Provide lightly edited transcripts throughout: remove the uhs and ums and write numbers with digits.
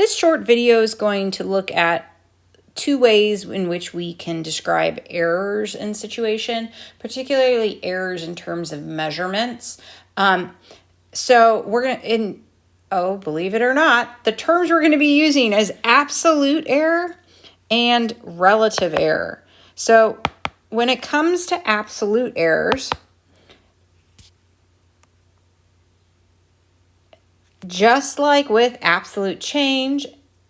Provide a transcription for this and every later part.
This short video is going to look at two ways in which we can describe errors in situation, particularly errors in terms of measurements. So we're going to, believe it or not, the terms we're going to be using is absolute error and relative error. So when it comes to absolute errors, just like with absolute change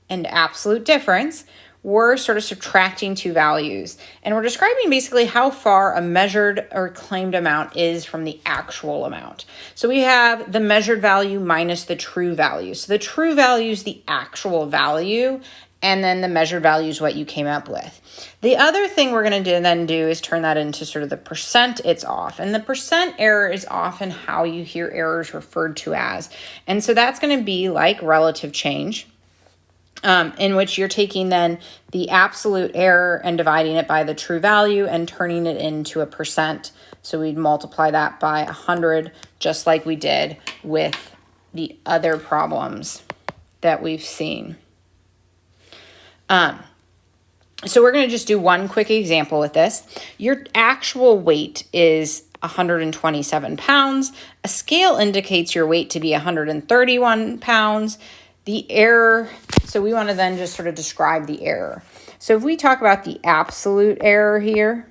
and absolute difference, we're sort of subtracting two values. And we're describing basically how far a measured or claimed amount is from the actual amount. So we have the measured value minus the true value. So the true value is the actual value, and then the measured value is what you came up with. The other thing we're going to then do is turn that into sort of the percent it's off. And the percent error is often how you hear errors referred to as. And so that's going to be like relative change, in which you're taking then the absolute error and dividing it by the true value and turning it into a percent. So we'd multiply that by 100, just like we did with the other problems that we've seen. So we're going to just do one quick example with this. Your actual weight is 127 pounds. A scale indicates your weight to be 131 pounds. The error, so we want to then just sort of describe the error. So if we talk about the absolute error here,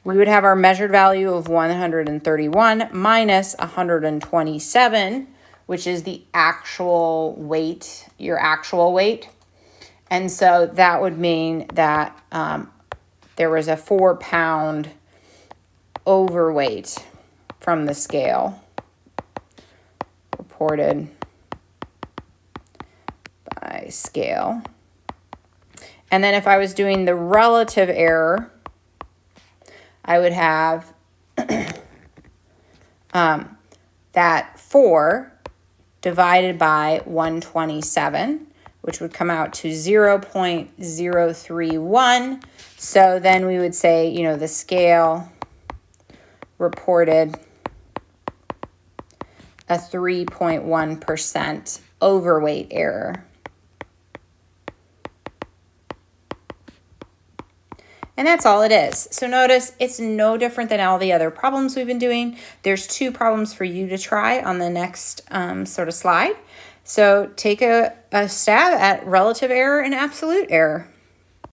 we would have our measured value of 131 minus 127, which is the actual weight, your actual weight. And so that would mean that there was a 4-pound overweight from the scale reported by scale. And then if I was doing the relative error, I would have that 4 divided by 127, which would come out to 0.031. So then we would say, the scale reported a 3.1% overweight error. And that's all it is. So notice it's no different than all the other problems we've been doing. There's 2 problems for you to try on the next sort of slide. So take a stab at relative error and absolute error.